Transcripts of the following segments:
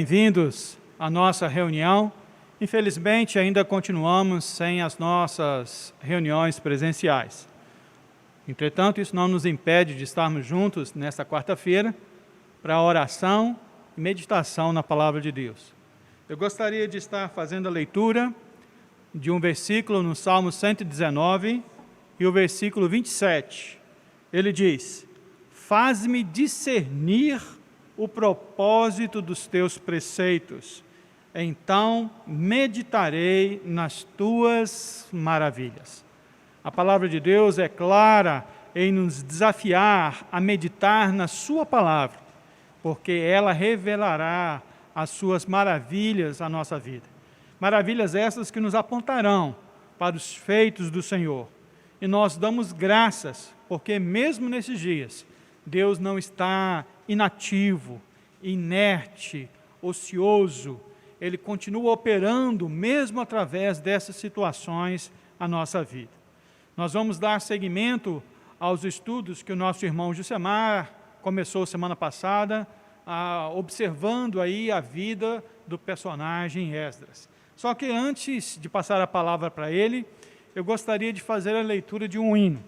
Bem-vindos à nossa reunião. Infelizmente, ainda continuamos sem as nossas reuniões presenciais. Entretanto, isso não nos impede de estarmos juntos nesta quarta-feira para a oração e meditação na Palavra de Deus. Eu gostaria de estar fazendo a leitura de um versículo no Salmo 119 e o versículo 27. Ele diz: faz-me discernir o propósito dos teus preceitos, então meditarei nas tuas maravilhas. A palavra de Deus é clara em nos desafiar a meditar na sua palavra, porque ela revelará as suas maravilhas à nossa vida. Maravilhas essas que nos apontarão para os feitos do Senhor. E nós damos graças, porque mesmo nesses dias, Deus não está inativo, inerte, ocioso. Ele continua operando, mesmo através dessas situações, a nossa vida. Nós vamos dar seguimento aos estudos que o nosso irmão Jusemar começou semana passada, observando aí a vida do personagem Esdras. Só que antes de passar a palavra para ele, eu gostaria de fazer a leitura de um hino.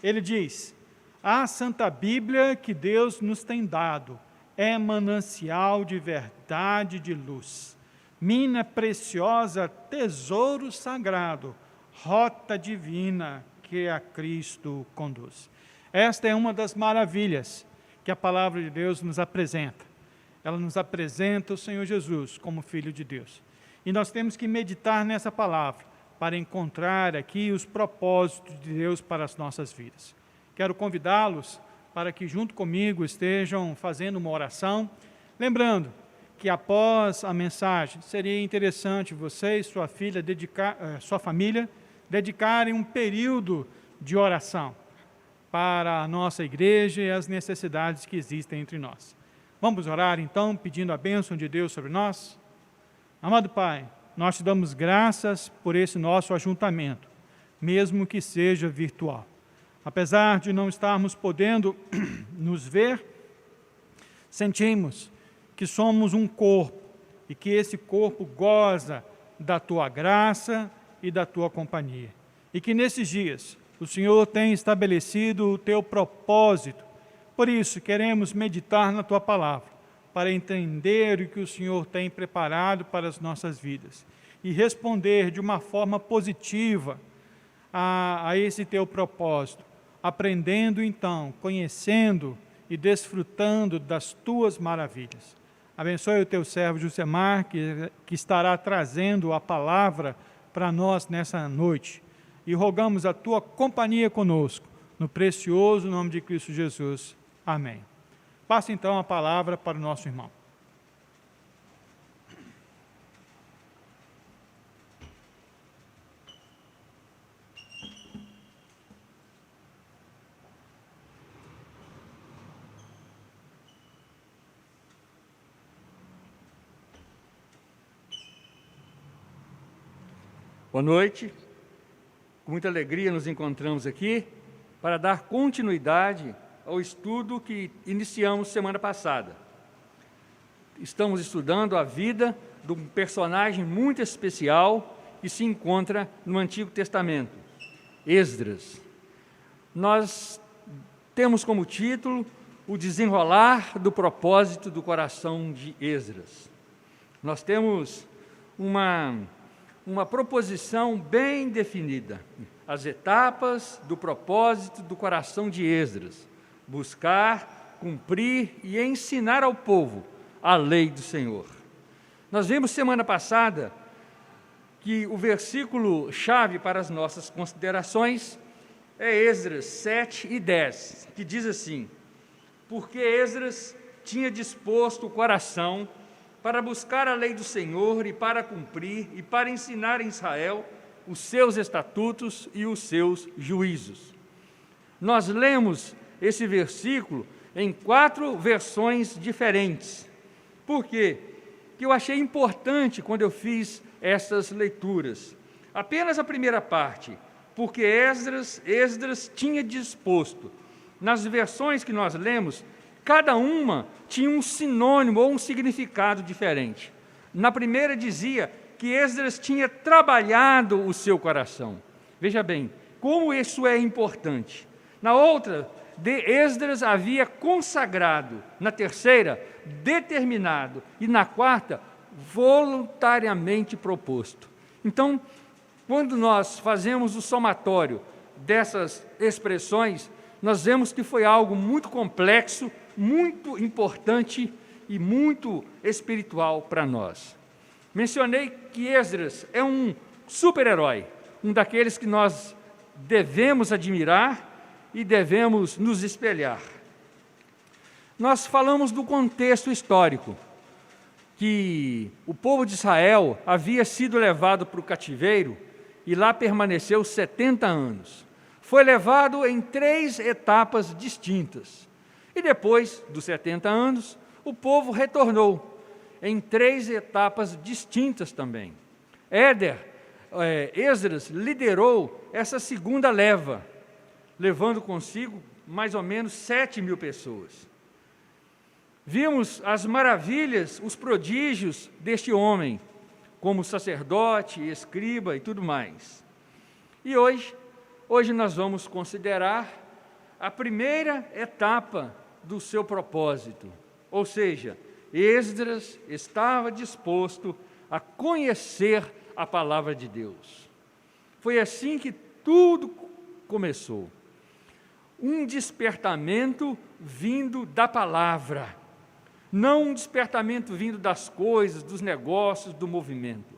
Ele diz: a Santa Bíblia que Deus nos tem dado é manancial de verdade e de luz, mina preciosa, tesouro sagrado, rota divina que a Cristo conduz. Esta é uma das maravilhas que a palavra de Deus nos apresenta. Ela nos apresenta o Senhor Jesus como Filho de Deus. E nós temos que meditar nessa palavra para encontrar aqui os propósitos de Deus para as nossas vidas. Quero convidá-los para que junto comigo estejam fazendo uma oração, lembrando que após a mensagem seria interessante você e sua família dedicarem um período de oração para a nossa igreja e as necessidades que existem entre nós. Vamos orar então, pedindo a bênção de Deus sobre nós? Amado Pai, nós te damos graças por esse nosso ajuntamento, mesmo que seja virtual. Apesar de não estarmos podendo nos ver, sentimos que somos um corpo e que esse corpo goza da Tua graça e da Tua companhia. E que nesses dias o Senhor tem estabelecido o Teu propósito. Por isso, queremos meditar na Tua palavra, para entender o que o Senhor tem preparado para as nossas vidas e responder de uma forma positiva a esse Teu propósito, aprendendo então, conhecendo e desfrutando das Tuas maravilhas. Abençoe o Teu servo Jusemar, que estará trazendo a palavra para nós nessa noite. E rogamos a Tua companhia conosco, no precioso nome de Cristo Jesus. Amém. Passa então a palavra para o nosso irmão. Boa noite. Com muita alegria nos encontramos aqui para dar continuidade ao estudo que iniciamos semana passada. Estamos estudando a vida de um personagem muito especial que se encontra no Antigo Testamento, Esdras. Nós temos como título o desenrolar do propósito do coração de Esdras. Nós temos uma proposição bem definida, as etapas do propósito do coração de Esdras: buscar, cumprir e ensinar ao povo a lei do Senhor. Nós vimos semana passada que o versículo-chave para as nossas considerações é Esdras 7 e 10, que diz assim: porque Esdras tinha disposto o coração para buscar a lei do Senhor e para cumprir e para ensinar em Israel os seus estatutos e os seus juízos. Nós lemos esse versículo em 4 versões diferentes. Por quê? Que eu achei importante quando eu fiz essas leituras. Apenas a primeira parte, porque Esdras tinha disposto. Nas versões que nós lemos, Cada uma tinha um sinônimo ou um significado diferente. Na primeira dizia que Esdras tinha trabalhado o seu coração. Veja bem, como isso é importante. Na outra, Esdras havia consagrado. Na terceira, determinado. E na quarta, voluntariamente proposto. Então, quando nós fazemos o somatório dessas expressões, nós vemos que foi algo muito complexo, muito importante e muito espiritual para nós. Mencionei que Esdras é um super-herói, um daqueles que nós devemos admirar e devemos nos espelhar. Nós falamos do contexto histórico, que o povo de Israel havia sido levado para o cativeiro e lá permaneceu 70 anos. Foi levado em 3 etapas distintas. E depois dos 70 anos, o povo retornou em 3 etapas distintas também. Esdras liderou essa segunda leva, levando consigo mais ou menos 7.000 pessoas. Vimos as maravilhas, os prodígios deste homem, como sacerdote, escriba e tudo mais. E hoje nós vamos considerar a primeira etapa do seu propósito, ou seja, Esdras estava disposto a conhecer a palavra de Deus. Foi assim que tudo começou. Um despertamento vindo da palavra, não um despertamento vindo das coisas, dos negócios, do movimento.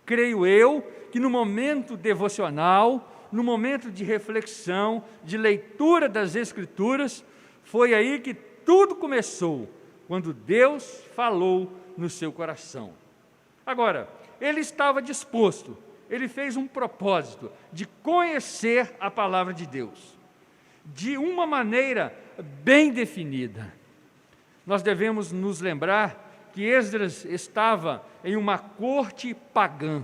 Creio eu que no momento devocional, no momento de reflexão, de leitura das Escrituras, foi aí que tudo começou, quando Deus falou no seu coração. Agora, ele estava disposto, ele fez um propósito de conhecer a palavra de Deus, de uma maneira bem definida. Nós devemos nos lembrar que Esdras estava em uma corte pagã,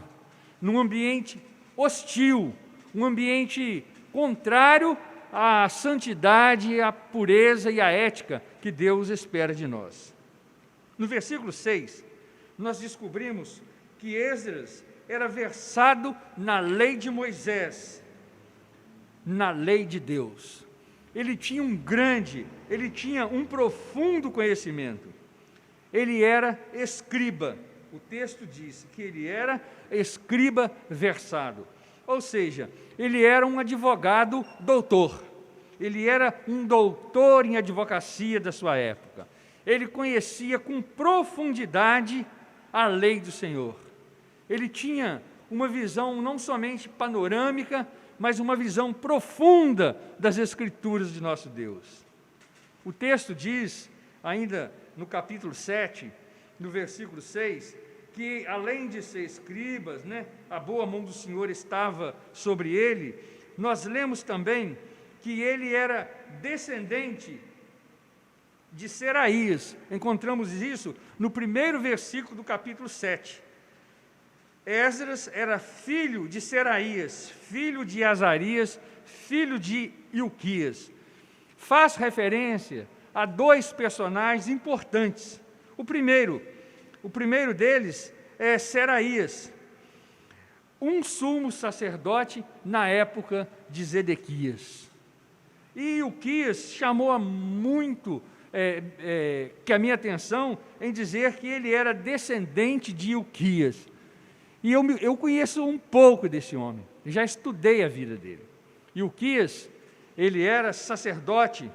num ambiente hostil, um ambiente contrário à santidade, à pureza e à ética que Deus espera de nós. No versículo 6, nós descobrimos que Esdras era versado na lei de Moisés, na lei de Deus. Ele tinha um profundo conhecimento. Ele era escriba. O texto diz que ele era escriba versado. Ou seja, ele era um advogado doutor. Ele era um doutor em advocacia da sua época. Ele conhecia com profundidade a lei do Senhor. Ele tinha uma visão não somente panorâmica, mas uma visão profunda das Escrituras de nosso Deus. O texto diz, ainda no capítulo 7, no versículo 6, que além de ser escribas, a boa mão do Senhor estava sobre ele. Nós lemos também que ele era descendente de Seraías. Encontramos isso no primeiro versículo do capítulo 7. Esdras era filho de Seraías, filho de Azarias, filho de Ilquias. Faz referência a 2 personagens importantes. O primeiro deles é Seraías, um sumo sacerdote na época de Zedequias. E Ilquias chamou muito que a minha atenção em dizer que ele era descendente de Ilquias. E eu conheço um pouco desse homem, já estudei a vida dele. Ilquias, ele era sacerdote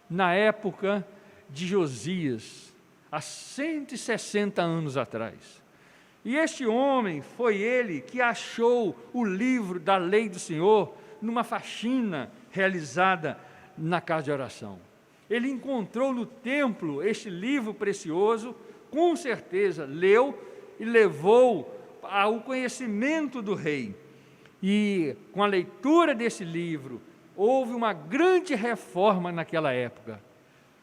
na época de Josias, há 160 anos atrás. E este homem foi ele que achou o livro da lei do Senhor numa faxina realizada na casa de oração. Ele encontrou no templo este livro precioso, com certeza leu e levou ao conhecimento do rei. E com a leitura desse livro, houve uma grande reforma naquela época.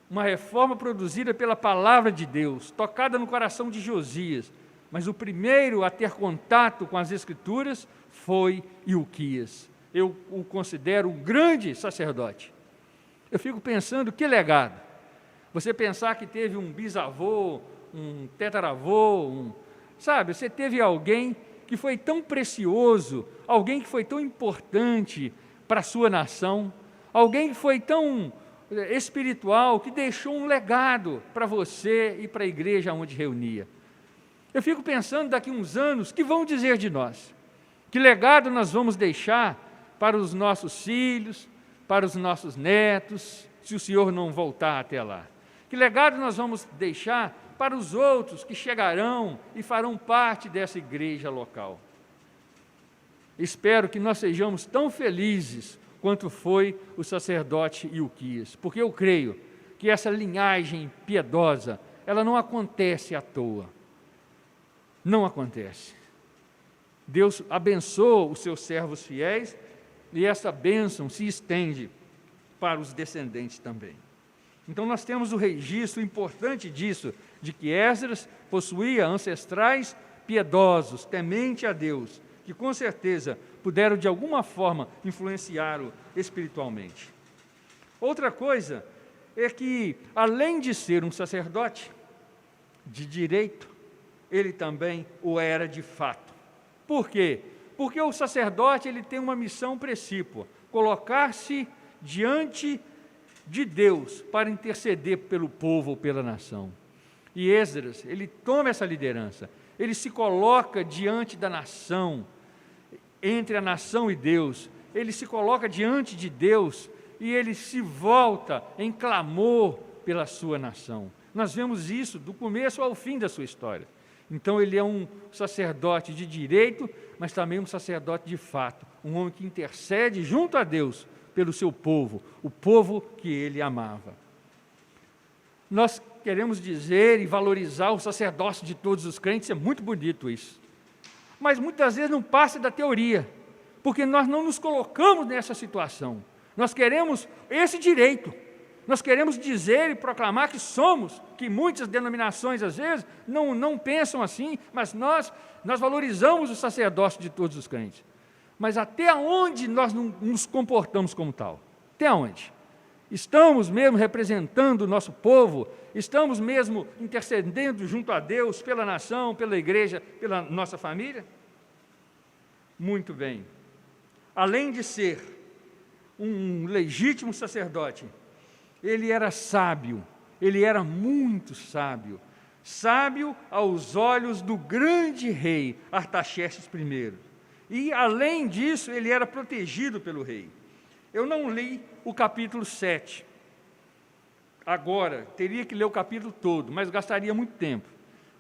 Uma reforma produzida pela palavra de Deus, tocada no coração de Josias. Mas o primeiro a ter contato com as Escrituras foi Ilquias. Eu o considero um grande sacerdote. Eu fico pensando, que legado. Você pensar que teve um bisavô, um tetaravô, sabe, você teve alguém que foi tão precioso, alguém que foi tão importante para a sua nação, alguém que foi tão espiritual, que deixou um legado para você e para a igreja onde reunia. Eu fico pensando daqui a uns anos, que vão dizer de nós? Que legado nós vamos deixar para os nossos filhos, para os nossos netos, se o Senhor não voltar até lá? Que legado nós vamos deixar para os outros que chegarão e farão parte dessa igreja local? Espero que nós sejamos tão felizes quanto foi o sacerdote Ilquias, porque eu creio que essa linhagem piedosa, ela não acontece à toa. Não acontece. Deus abençoa os seus servos fiéis e essa bênção se estende para os descendentes também. Então nós temos o registro importante disso, de que Esdras possuía ancestrais piedosos, temente a Deus, que com certeza puderam de alguma forma influenciá-lo espiritualmente. Outra coisa é que, além de ser um sacerdote de direito, ele também o era de fato. Por quê? Porque o sacerdote ele tem uma missão precípua, colocar-se diante de Deus para interceder pelo povo ou pela nação. E Esdras, ele toma essa liderança, ele se coloca diante da nação, entre a nação e Deus, ele se coloca diante de Deus e ele se volta em clamor pela sua nação. Nós vemos isso do começo ao fim da sua história. Então ele é um sacerdote de direito, mas também um sacerdote de fato, um homem que intercede junto a Deus pelo seu povo, o povo que ele amava. Nós queremos dizer e valorizar o sacerdócio de todos os crentes, é muito bonito isso. Mas muitas vezes não passa da teoria, porque nós não nos colocamos nessa situação. Nós queremos esse direito, nós queremos dizer e proclamar que somos, que muitas denominações às vezes não pensam assim, mas nós valorizamos o sacerdócio de todos os crentes. Mas até onde nós não nos comportamos como tal? Até onde? Estamos mesmo representando o nosso povo? Estamos mesmo intercedendo junto a Deus, pela nação, pela igreja, pela nossa família? Muito bem. Além de ser um legítimo sacerdote, ele era sábio, ele era muito sábio. Sábio aos olhos do grande rei Artaxerxes I. E, além disso, ele era protegido pelo rei. Eu não li o capítulo 7. Agora, teria que ler o capítulo todo, mas gastaria muito tempo.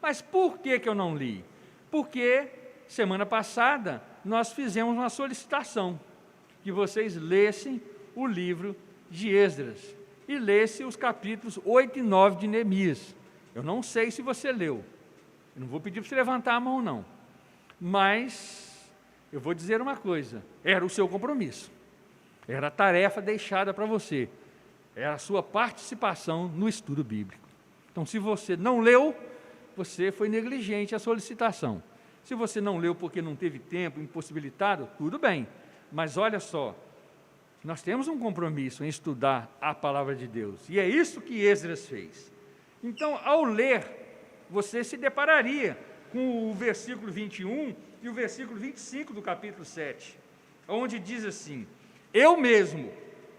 Mas por que eu não li? Porque, semana passada, nós fizemos uma solicitação, que vocês lessem o livro de Esdras, e lessem os capítulos 8 e 9 de Neemias. Eu não sei se você leu, eu não vou pedir para você levantar a mão, não. Mas eu vou dizer uma coisa, era o seu compromisso, era a tarefa deixada para você, era a sua participação no estudo bíblico. Então, se você não leu, você foi negligente à solicitação. Se você não leu porque não teve tempo, impossibilitado, tudo bem. Mas olha só, nós temos um compromisso em estudar a palavra de Deus. E é isso que Esdras fez. Então, ao ler, você se depararia com o versículo 21 e o versículo 25 do capítulo 7, onde diz assim: eu mesmo,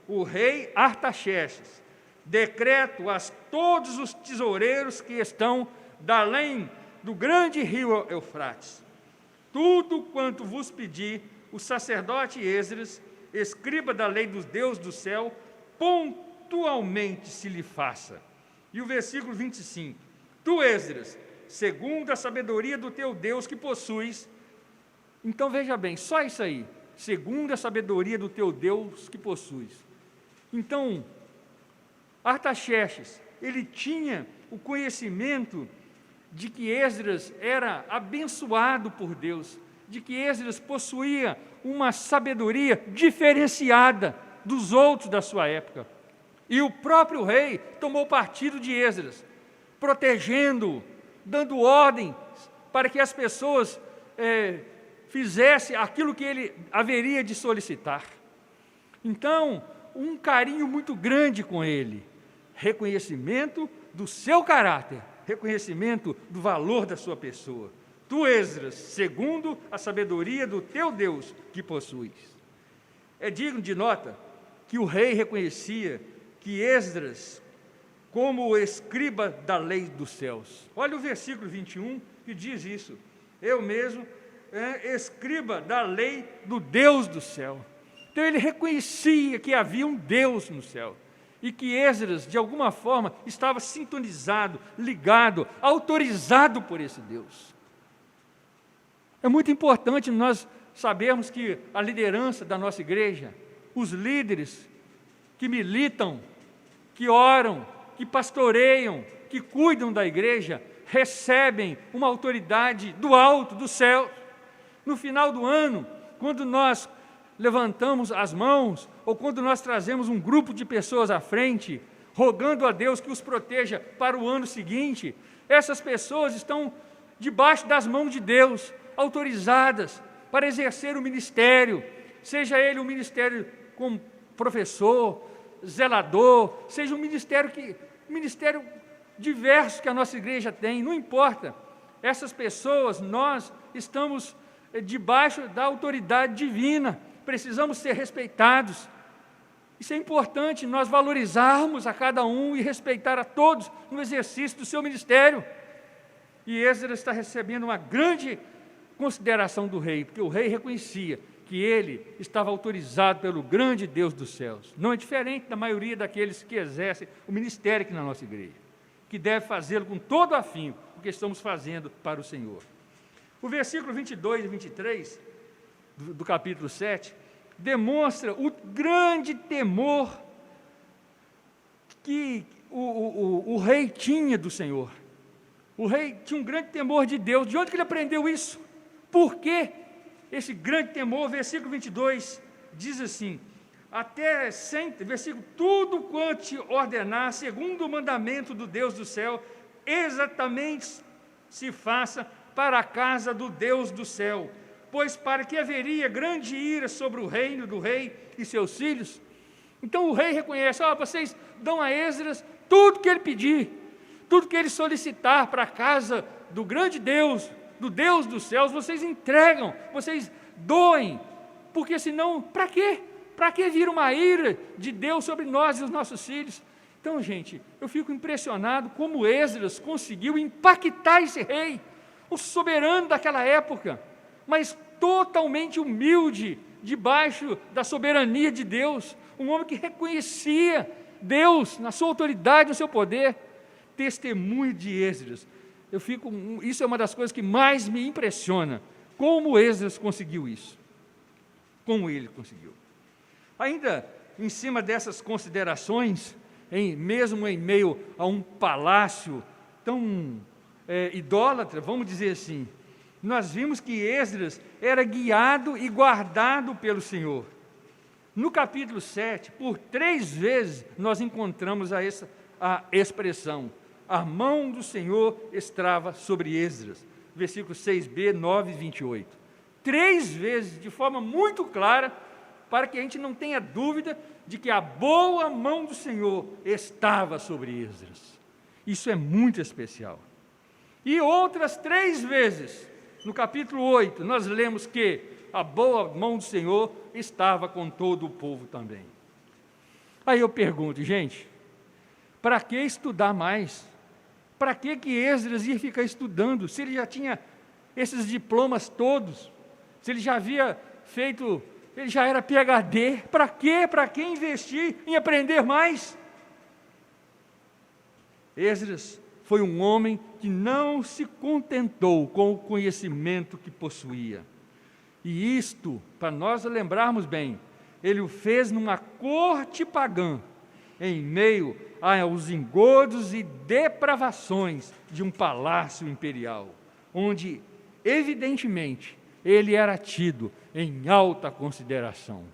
o rei Artaxerxes, decreto a todos os tesoureiros que estão da além do grande rio Eufrates, tudo quanto vos pedi, o sacerdote Esdras, escriba da lei dos deuses do céu, pontualmente se lhe faça. E o versículo 25, tu, Esdras, segundo a sabedoria do teu Deus que possuis. Então veja bem, só isso aí, segundo a sabedoria do teu Deus que possuis. Então, Artaxerxes, ele tinha o conhecimento de que Esdras era abençoado por Deus, de que Esdras possuía uma sabedoria diferenciada dos outros da sua época. E o próprio rei tomou partido de Esdras, protegendo-o, dando ordens para que as pessoas fizessem aquilo que ele haveria de solicitar. Então, um carinho muito grande com ele, reconhecimento do seu caráter, reconhecimento do valor da sua pessoa. Tu, Esdras, segundo a sabedoria do teu Deus que possuis. É digno de nota que o rei reconhecia que Esdras, como o escriba da lei dos céus. Olha o versículo 21 que diz isso. Eu mesmo, escriba da lei do Deus do céu. Então ele reconhecia que havia um Deus no céu e que Esdras, de alguma forma, estava sintonizado, ligado, autorizado por esse Deus. É muito importante nós sabermos que a liderança da nossa igreja, os líderes que militam, que oram, que pastoreiam, que cuidam da igreja, recebem uma autoridade do alto, do céu. No final do ano, quando nós levantamos as mãos, ou quando nós trazemos um grupo de pessoas à frente, rogando a Deus que os proteja para o ano seguinte, essas pessoas estão debaixo das mãos de Deus, autorizadas para exercer o ministério, seja ele um ministério como professor, zelador, seja um ministério diverso que a nossa igreja tem, não importa. Essas pessoas, nós estamos debaixo da autoridade divina, precisamos ser respeitados. Isso é importante, nós valorizarmos a cada um e respeitar a todos no exercício do seu ministério. E Esdras está recebendo uma grande consideração do rei, porque o rei reconhecia que ele estava autorizado pelo grande Deus dos céus. Não é diferente da maioria daqueles que exercem o ministério aqui na nossa igreja, que deve fazê-lo com todo afinco, o que estamos fazendo para o Senhor. O versículo 22 e 23 do capítulo 7 demonstra o grande temor que o rei tinha do Senhor. O rei tinha um grande temor de Deus. De onde que ele aprendeu isso? Por quê? Esse grande temor, versículo 22, diz assim, versículo, tudo quanto te ordenar, segundo o mandamento do Deus do céu, exatamente se faça para a casa do Deus do céu, pois para que haveria grande ira sobre o reino do rei e seus filhos. Então o rei reconhece, vocês dão a Esdras tudo que ele pedir, tudo que ele solicitar para a casa do grande Deus, do Deus dos céus, vocês entregam, vocês doem, porque senão, para quê? Para que vir uma ira de Deus sobre nós e os nossos filhos? Então, gente, eu fico impressionado como Esdras conseguiu impactar esse rei, o soberano daquela época, mas totalmente humilde, debaixo da soberania de Deus, um homem que reconhecia Deus na sua autoridade, no seu poder. Testemunho de Esdras. Isso é uma das coisas que mais me impressiona, como Esdras conseguiu isso, como ele conseguiu. Ainda em cima dessas considerações, mesmo em meio a um palácio tão idólatra, vamos dizer assim, nós vimos que Esdras era guiado e guardado pelo Senhor. No capítulo 7, por 3 vezes, nós encontramos a expressão, a mão do Senhor estava sobre Esdras, versículos 6b, 9 e 28. 3 vezes, de forma muito clara, para que a gente não tenha dúvida de que a boa mão do Senhor estava sobre Esdras. Isso é muito especial. E outras 3 vezes, no capítulo 8, nós lemos que a boa mão do Senhor estava com todo o povo também. Aí eu pergunto, gente, para que estudar mais? Para que Esdras ia ficar estudando, se ele já tinha esses diplomas todos, se ele já havia feito, ele já era PhD, para quê? Para que investir em aprender mais? Esdras foi um homem que não se contentou com o conhecimento que possuía. E isto, para nós lembrarmos bem, ele o fez numa corte pagã, em meio aos engodos e depravações de um palácio imperial, onde, evidentemente, ele era tido em alta consideração.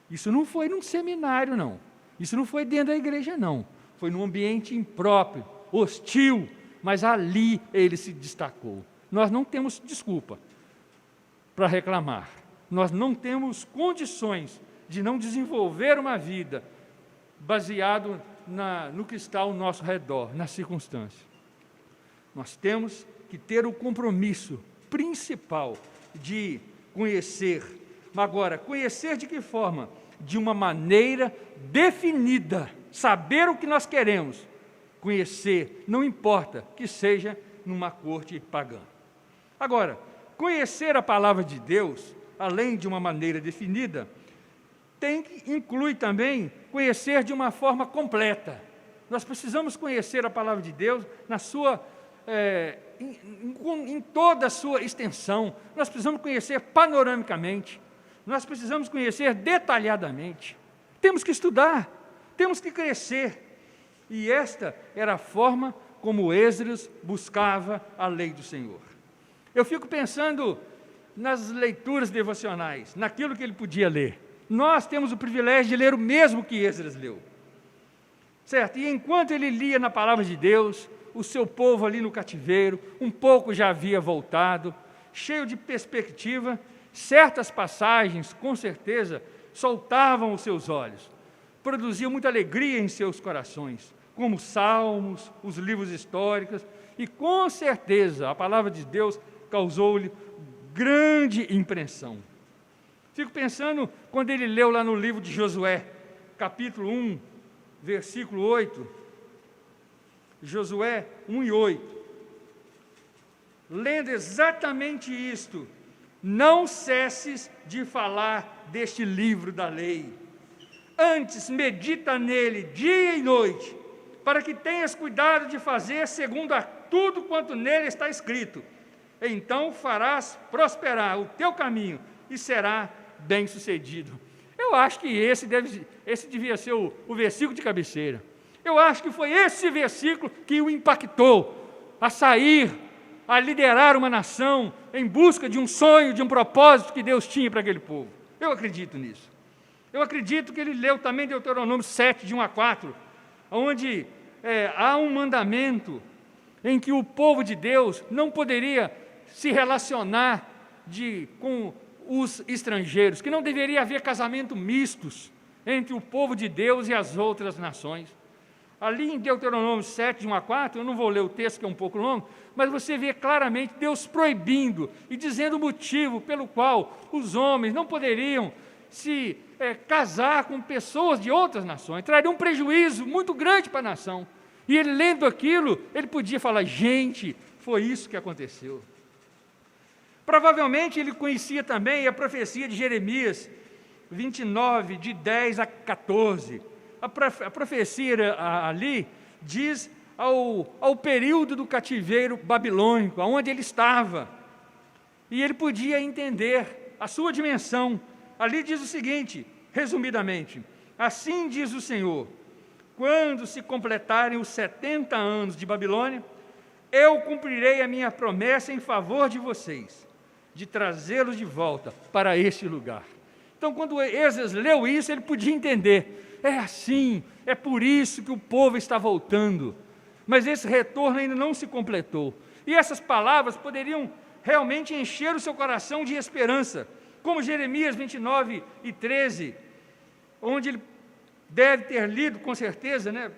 Isso não foi num seminário, não. Isso não foi dentro da igreja, não. Foi num ambiente impróprio, hostil, mas ali ele se destacou. Nós não temos desculpa para reclamar. Nós não temos condições de não desenvolver uma vida baseado no que está ao nosso redor, na circunstância. Nós temos que ter o compromisso principal de conhecer. Agora, conhecer de que forma? De uma maneira definida, saber o que nós queremos. Conhecer, não importa que seja numa corte pagã. Agora, conhecer a palavra de Deus, além de uma maneira definida, inclui também conhecer de uma forma completa. Nós precisamos conhecer a palavra de Deus na sua, em toda a sua extensão. Nós precisamos conhecer panoramicamente. Nós precisamos conhecer detalhadamente. Temos que estudar, temos que crescer. E esta era a forma como Esdras buscava a lei do Senhor. Eu fico pensando nas leituras devocionais, naquilo que ele podia ler. Nós temos o privilégio de ler o mesmo que Esdras leu. Certo? E enquanto ele lia na palavra de Deus, o seu povo ali no cativeiro, um pouco já havia voltado, cheio de perspectiva, certas passagens, com certeza, soltavam os seus olhos, produziam muita alegria em seus corações, como os salmos, os livros históricos, e com certeza a palavra de Deus causou-lhe grande impressão. Fico pensando quando ele leu lá no livro de Josué, capítulo 1, versículo 8, Josué 1 e 8, lendo exatamente isto: não cesses de falar deste livro da lei, antes medita nele dia e noite, para que tenhas cuidado de fazer segundo a tudo quanto nele está escrito. Então farás prosperar o teu caminho e será bem-sucedido. Eu acho que esse devia ser o versículo de cabeceira. Eu acho que foi esse versículo que o impactou a sair, a liderar uma nação em busca de um sonho, de um propósito que Deus tinha para aquele povo. Eu acredito nisso. Eu acredito que ele leu também Deuteronômio 7, de 1 a 4, onde há um mandamento em que o povo de Deus não poderia se relacionar com os estrangeiros, que não deveria haver casamento mistos entre o povo de Deus e as outras nações. Ali em Deuteronômio 7, de 1 a 4, eu não vou ler o texto que é um pouco longo, mas você vê claramente Deus proibindo e dizendo o motivo pelo qual os homens não poderiam se casar com pessoas de outras nações, traria um prejuízo muito grande para a nação. E ele, lendo aquilo, ele podia falar: gente, foi isso que aconteceu. Provavelmente ele conhecia também a profecia de Jeremias 29, de 10 a 14. A profecia ali diz ao período do cativeiro babilônico, onde ele estava. E ele podia entender a sua dimensão. Ali diz o seguinte, resumidamente: assim diz o Senhor, quando se completarem os 70 anos de Babilônia, eu cumprirei a minha promessa em favor de vocês, de trazê-los de volta para este lugar. Então, quando Esdras leu isso, ele podia entender: é assim, é por isso que o povo está voltando. Mas esse retorno ainda não se completou. E essas palavras poderiam realmente encher o seu coração de esperança, como Jeremias 29 e 13, onde ele deve ter lido, com certeza,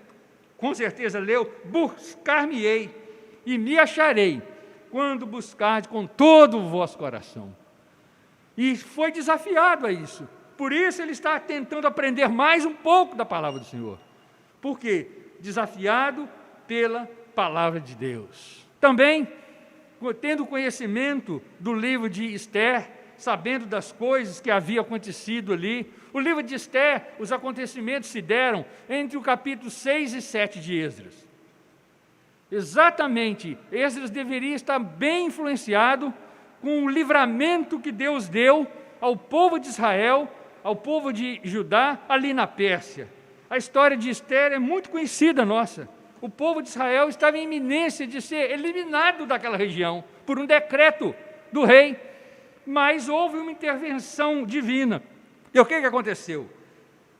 com certeza leu: buscar-me-ei e me acharei, quando buscardes com todo o vosso coração. E foi desafiado a isso. Por isso ele está tentando aprender mais um pouco da palavra do Senhor. Por quê? Desafiado pela palavra de Deus. Também, tendo conhecimento do livro de Esther, sabendo das coisas que havia acontecido ali, o livro de Esther, os acontecimentos se deram entre o capítulo 6 e 7 de Esdras. Exatamente, Esdras deveria estar bem influenciado com o livramento que Deus deu ao povo de Israel, ao povo de Judá, ali na Pérsia. A história de Esther é muito conhecida nossa. O povo de Israel estava em iminência de ser eliminado daquela região, por um decreto do rei, mas houve uma intervenção divina. E o que aconteceu?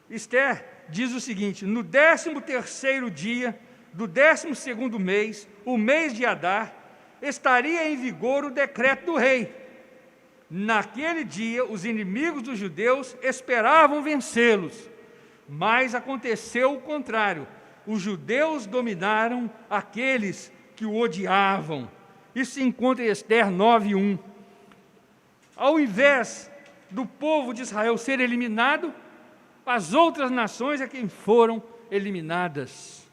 Esther diz o seguinte: no 13º dia do 12º mês, o mês de Adar, estaria em vigor o decreto do rei. Naquele dia, os inimigos dos judeus esperavam vencê-los, mas aconteceu o contrário. os judeus dominaram aqueles que o odiavam. Isso se encontra em Ester 9:1. Ao invés do povo de Israel ser eliminado, as outras nações é quem foram eliminadas.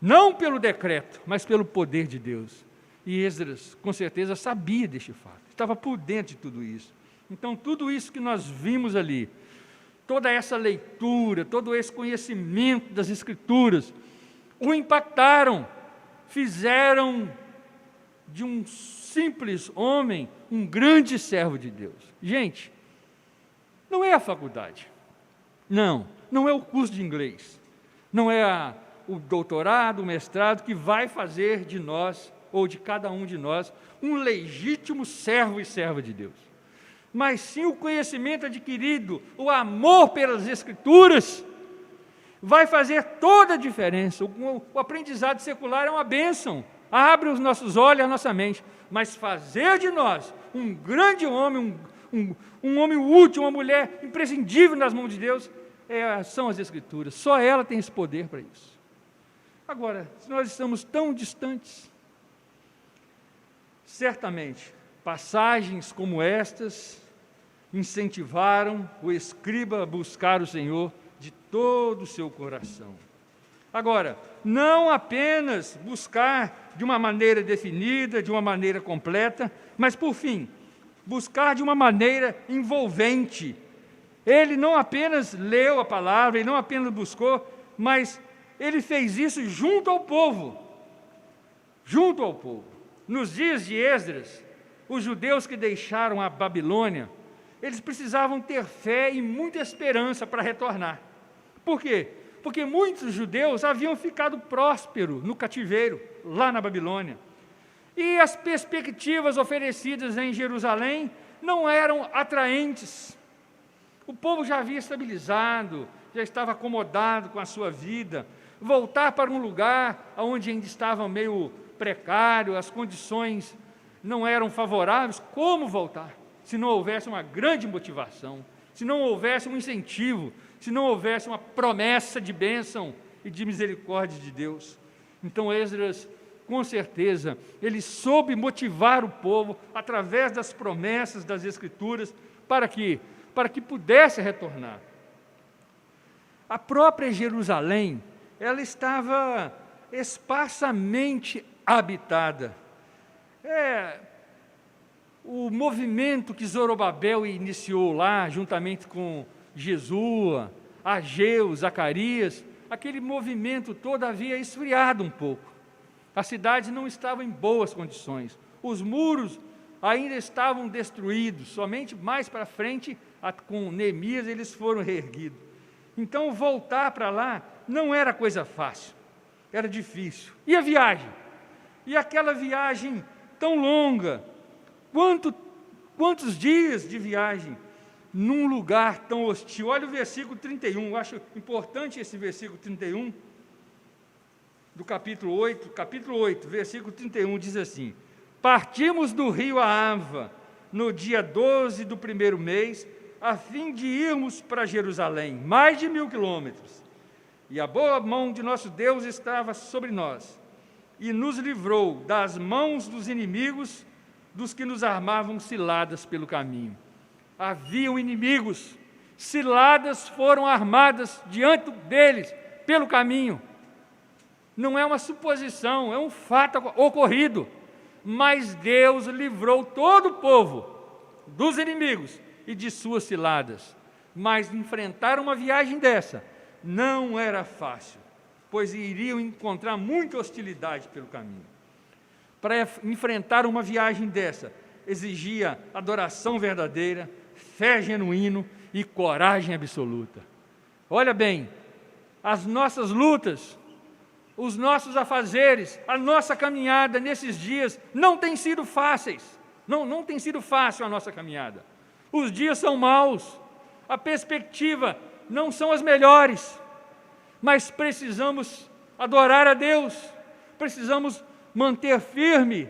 Não pelo decreto, mas pelo poder de Deus. E Esdras, com certeza, sabia deste fato. Estava por dentro de tudo isso. Então, tudo isso que nós vimos ali, toda essa leitura, todo esse conhecimento das Escrituras, o impactaram, fizeram de um simples homem um grande servo de Deus. Gente, não é a faculdade, não é o curso de inglês, não é o doutorado, o mestrado que vai fazer de nós, ou de cada um de nós, um legítimo servo e serva de Deus. Mas sim o conhecimento adquirido, o amor pelas Escrituras, vai fazer toda a diferença. O aprendizado secular é uma bênção, abre os nossos olhos e a nossa mente, mas fazer de nós um grande homem, um homem útil, uma mulher imprescindível nas mãos de Deus, são as Escrituras. Só ela tem esse poder para isso. Agora, se nós estamos tão distantes, certamente, passagens como estas incentivaram o escriba a buscar o Senhor de todo o seu coração. Agora, não apenas buscar de uma maneira definida, de uma maneira completa, mas, por fim, buscar de uma maneira envolvente. Ele não apenas leu a palavra, ele não apenas buscou, mas ele fez isso junto ao povo. Junto ao povo. Nos dias de Esdras, os judeus que deixaram a Babilônia, eles precisavam ter fé e muita esperança para retornar. Por quê? Porque muitos judeus haviam ficado prósperos no cativeiro, lá na Babilônia. E as perspectivas oferecidas em Jerusalém não eram atraentes. O povo já havia estabilizado, já estava acomodado com a sua vida. Voltar para um lugar onde ainda estava meio precário, as condições não eram favoráveis, como voltar? Se não houvesse uma grande motivação, se não houvesse um incentivo, se não houvesse uma promessa de bênção e de misericórdia de Deus. Então Esdras, com certeza, ele soube motivar o povo através das promessas das Escrituras para que pudesse retornar. A própria Jerusalém, ela estava esparsamente habitada. O movimento que Zorobabel iniciou lá, juntamente com Jesua, Ageu, Zacarias, aquele movimento todo havia esfriado um pouco. A cidade não estava em boas condições. Os muros ainda estavam destruídos, somente mais para frente, com Neemias, eles foram reerguidos. Então, voltar para lá não era coisa fácil, era difícil. E a viagem? E aquela viagem tão longa, quantos dias de viagem num lugar tão hostil? Olha o versículo 31, eu acho importante esse versículo 31, do capítulo 8, versículo 31, diz assim: partimos do rio Ahava, no dia 12 do primeiro mês, a fim de irmos para Jerusalém, mais de 1000 quilômetros. E a boa mão de nosso Deus estava sobre nós, e nos livrou das mãos dos inimigos, dos que nos armavam ciladas pelo caminho. Haviam inimigos, ciladas foram armadas diante deles, pelo caminho. Não é uma suposição, é um fato ocorrido. Mas Deus livrou todo o povo dos inimigos e de suas ciladas. Mas enfrentar uma viagem dessa não era fácil, pois iriam encontrar muita hostilidade pelo caminho. Para enfrentar uma viagem dessa, exigia adoração verdadeira, fé genuína e coragem absoluta. Olha bem, as nossas lutas, os nossos afazeres, a nossa caminhada nesses dias não tem sido fáceis. Não tem sido fácil a nossa caminhada. Os dias são maus, a perspectiva não são as melhores, mas precisamos adorar a Deus, precisamos manter firme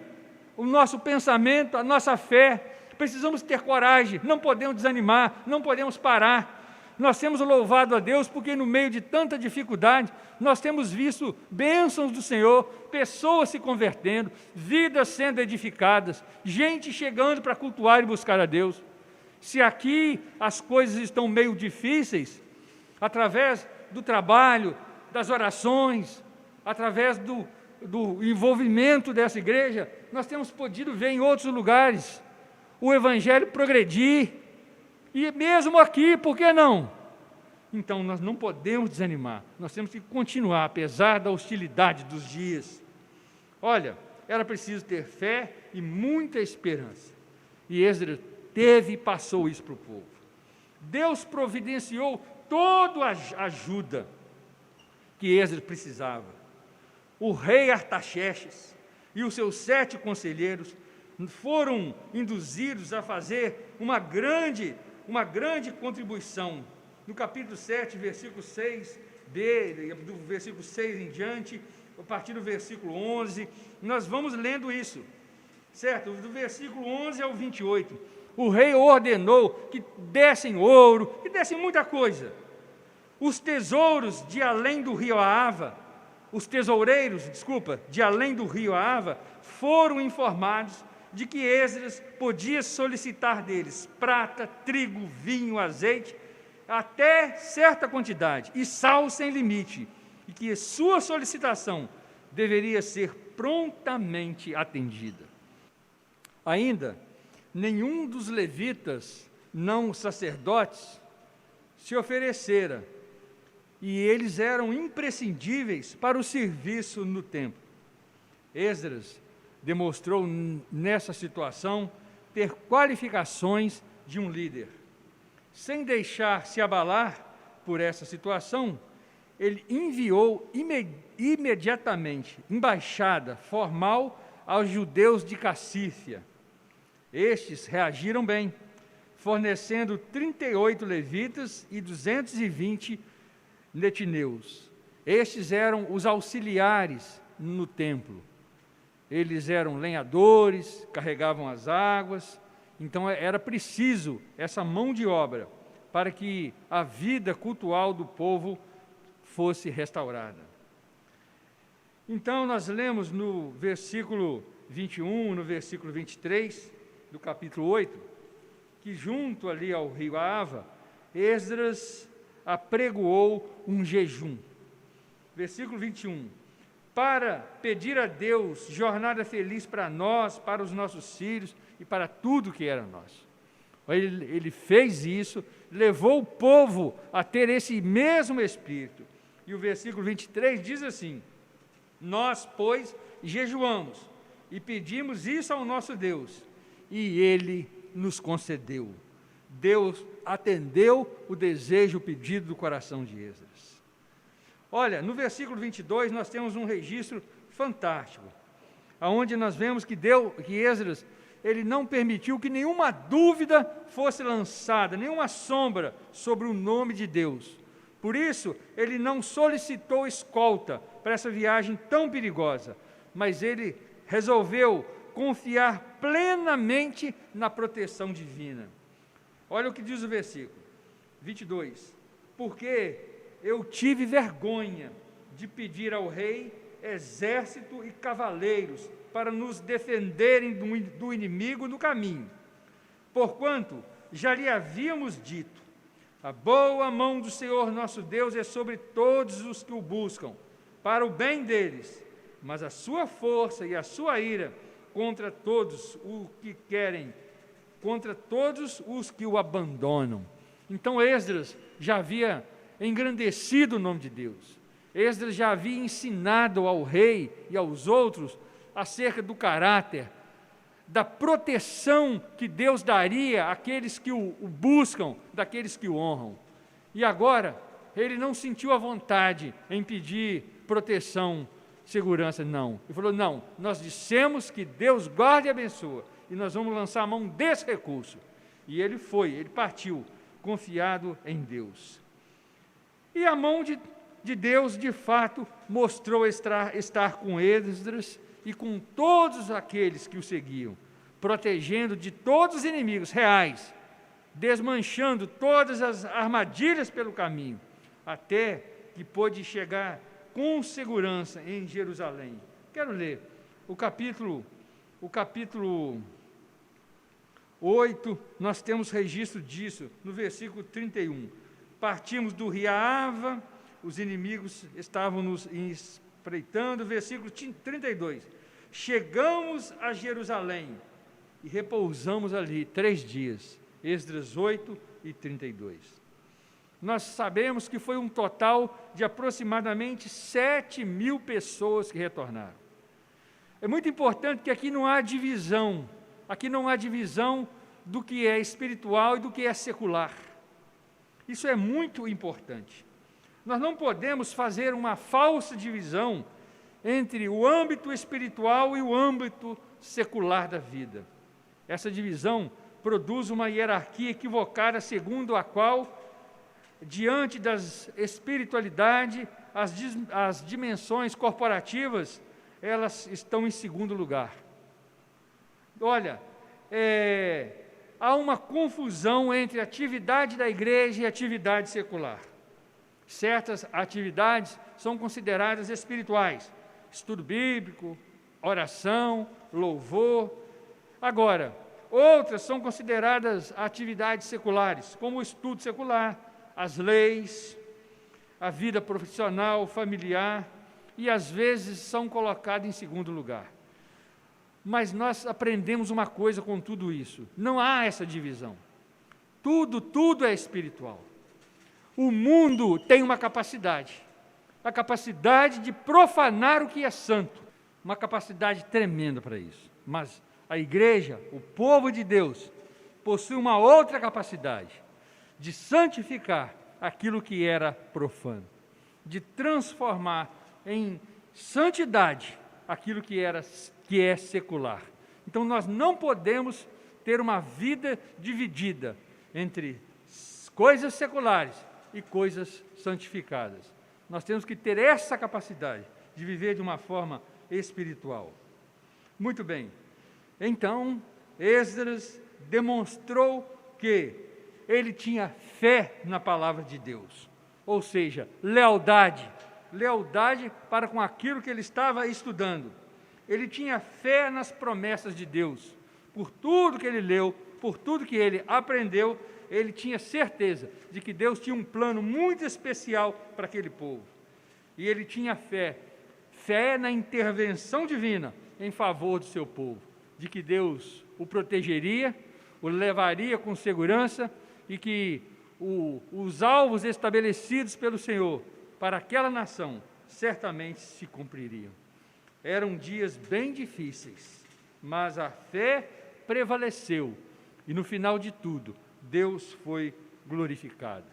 o nosso pensamento, a nossa fé, precisamos ter coragem, não podemos desanimar, não podemos parar. Nós temos louvado a Deus porque no meio de tanta dificuldade, nós temos visto bênçãos do Senhor, pessoas se convertendo, vidas sendo edificadas, gente chegando para cultuar e buscar a Deus. Se aqui as coisas estão meio difíceis, através do trabalho, das orações, através do envolvimento dessa igreja, nós temos podido ver em outros lugares o Evangelho progredir, e mesmo aqui, por que não? Então, nós não podemos desanimar, nós temos que continuar, apesar da hostilidade dos dias. Olha, era preciso ter fé e muita esperança, e Esdras teve e passou isso para o povo. Deus providenciou toda a ajuda que Esdras precisava. O rei Artaxerxes e os seus 7 conselheiros foram induzidos a fazer uma grande contribuição. No capítulo 7, versículo 6, do versículo 6 em diante, a partir do versículo 11, nós vamos lendo isso, certo? Do versículo 11 ao 28, o rei ordenou que dessem ouro, que dessem muita coisa. Os tesouros de além do rio Ahava, de além do rio Ahava, foram informados de que Esdras podia solicitar deles prata, trigo, vinho, azeite, até certa quantidade, e sal sem limite, e que sua solicitação deveria ser prontamente atendida. Ainda, nenhum dos levitas não sacerdotes se oferecera, e eles eram imprescindíveis para o serviço no templo. Esdras demonstrou nessa situação ter qualificações de um líder. Sem deixar se abalar por essa situação, ele enviou imediatamente embaixada formal aos judeus de Cassícia. Estes reagiram bem, fornecendo 38 levitas e 220 netineus. Estes eram os auxiliares no templo. Eles eram lenhadores, carregavam as águas, então era preciso essa mão de obra para que a vida cultual do povo fosse restaurada. Então nós lemos no versículo 21, no versículo 23 do capítulo 8, que junto ali ao rio Ahava, Esdras apregoou um jejum. Versículo 21, para pedir a Deus jornada feliz para nós, para os nossos filhos e para tudo que era nosso. Ele fez isso, levou o povo a ter esse mesmo espírito. E o versículo 23 diz assim: nós, pois, jejuamos e pedimos isso ao nosso Deus, e Ele nos concedeu. Deus atendeu o desejo, o pedido do coração de Esdras. Olha, no versículo 22 nós temos um registro fantástico, onde nós vemos que Esdras, ele não permitiu que nenhuma dúvida fosse lançada, nenhuma sombra sobre o nome de Deus. Por isso, ele não solicitou escolta para essa viagem tão perigosa, mas ele resolveu confiar plenamente na proteção divina. Olha o que diz o versículo 22. Porque eu tive vergonha de pedir ao rei exército e cavaleiros para nos defenderem do inimigo no caminho. Porquanto já lhe havíamos dito: a boa mão do Senhor nosso Deus é sobre todos os que o buscam, para o bem deles, mas a sua força e a sua ira contra todos os que o abandonam. Então Esdras já havia engrandecido o nome de Deus. Esdras já havia ensinado ao rei e aos outros acerca do caráter, da proteção que Deus daria àqueles que o buscam, daqueles que o honram. E agora, ele não sentiu a vontade em pedir proteção, segurança, não. Ele falou: não, nós dissemos que Deus guarda e abençoa, e nós vamos lançar a mão desse recurso. E ele partiu, confiado em Deus. E a mão de Deus, de fato, mostrou estar com Esdras e com todos aqueles que o seguiam, protegendo de todos os inimigos reais, desmanchando todas as armadilhas pelo caminho, até que pôde chegar com segurança em Jerusalém. Quero ler o capítulo 8, nós temos registro disso, no versículo 31. Partimos do Riava, os inimigos estavam nos espreitando, versículo 32. Chegamos a Jerusalém e repousamos ali 3 dias, Esdras 8 e 32. Nós sabemos que foi um total de aproximadamente 7.000 pessoas que retornaram. É muito importante que aqui não há divisão, do que é espiritual e do que é secular. Isso é muito importante. Nós não podemos fazer uma falsa divisão entre o âmbito espiritual e o âmbito secular da vida. Essa divisão produz uma hierarquia equivocada, segundo a qual, diante das espiritualidade, as dimensões corporativas, elas estão em segundo lugar. Olha, há uma confusão entre a atividade da igreja e a atividade secular. Certas atividades são consideradas espirituais, estudo bíblico, oração, louvor. Agora, outras são consideradas atividades seculares, como o estudo secular, as leis, a vida profissional, familiar, e às vezes são colocadas em segundo lugar. Mas nós aprendemos uma coisa com tudo isso: não há essa divisão. Tudo é espiritual. O mundo tem uma capacidade, a capacidade de profanar o que é santo, uma capacidade tremenda para isso. Mas a igreja, o povo de Deus, possui uma outra capacidade, de santificar aquilo que era profano, de transformar em santidade aquilo que é secular. Então nós não podemos ter uma vida dividida entre coisas seculares e coisas santificadas. Nós temos que ter essa capacidade de viver de uma forma espiritual. Muito bem. Então, Esdras demonstrou que ele tinha fé na palavra de Deus, ou seja, lealdade para com aquilo que ele estava estudando. Ele tinha fé nas promessas de Deus. Por tudo que ele leu, por tudo que ele aprendeu, ele tinha certeza de que Deus tinha um plano muito especial para aquele povo. E ele tinha fé na intervenção divina em favor do seu povo, de que Deus o protegeria, o levaria com segurança e que os alvos estabelecidos pelo Senhor para aquela nação certamente se cumpririam. Eram dias bem difíceis, mas a fé prevaleceu e no final de tudo, Deus foi glorificado.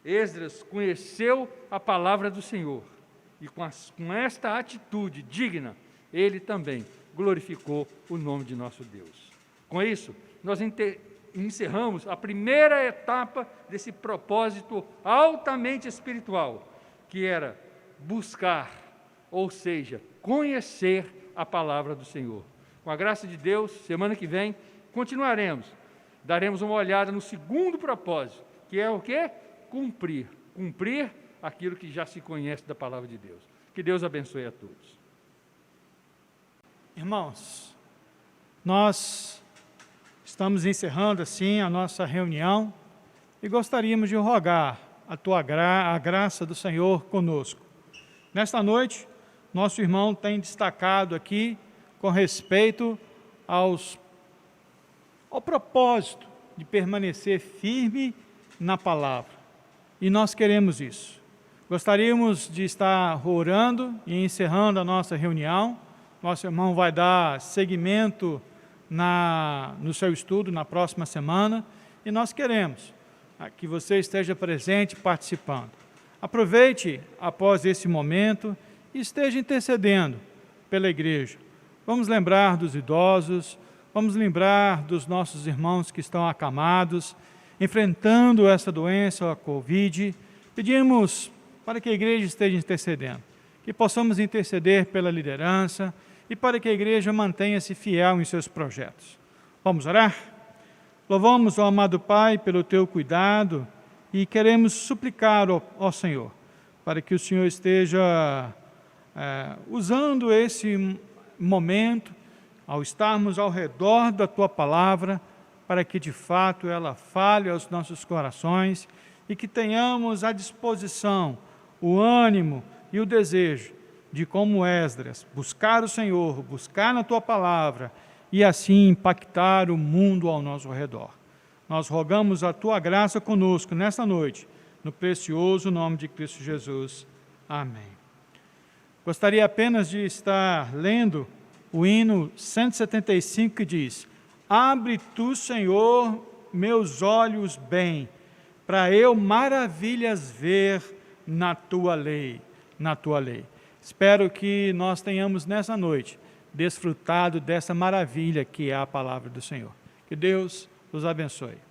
Esdras conheceu a palavra do Senhor e com esta atitude digna, ele também glorificou o nome de nosso Deus. Com isso, nós encerramos a primeira etapa desse propósito altamente espiritual, que era buscar, ou seja, conhecer a palavra do Senhor. Com a graça de Deus, semana que vem, continuaremos. Daremos uma olhada no segundo propósito, que é o quê? Cumprir aquilo que já se conhece da palavra de Deus. Que Deus abençoe a todos. Irmãos, nós estamos encerrando assim a nossa reunião e gostaríamos de rogar a graça do Senhor conosco. Nesta noite, nosso irmão tem destacado aqui com respeito ao propósito de permanecer firme na palavra. E nós queremos isso. Gostaríamos de estar orando e encerrando a nossa reunião. Nosso irmão vai dar seguimento no seu estudo na próxima semana e nós queremos que você esteja presente participando. Aproveite após esse momento e esteja intercedendo pela igreja. Vamos lembrar dos idosos, vamos lembrar dos nossos irmãos que estão acamados, enfrentando essa doença, a Covid. Pedimos para que a igreja esteja intercedendo, que possamos interceder pela liderança e para que a igreja mantenha-se fiel em seus projetos. Vamos orar? Louvamos, ó amado Pai, pelo teu cuidado e queremos suplicar, ó Senhor, para que o Senhor esteja usando esse momento, ao estarmos ao redor da tua palavra, para que de fato ela fale aos nossos corações e que tenhamos à disposição o ânimo e o desejo de, como Esdras, buscar o Senhor, buscar na tua palavra e assim impactar o mundo ao nosso redor. Nós rogamos a tua graça conosco nesta noite, no precioso nome de Cristo Jesus. Amém. Gostaria apenas de estar lendo o hino 175 que diz: abre tu, Senhor, meus olhos bem, para eu maravilhas ver na tua lei, na tua lei. Espero que nós tenhamos nessa noite desfrutado dessa maravilha que é a palavra do Senhor. Que Deus os abençoe.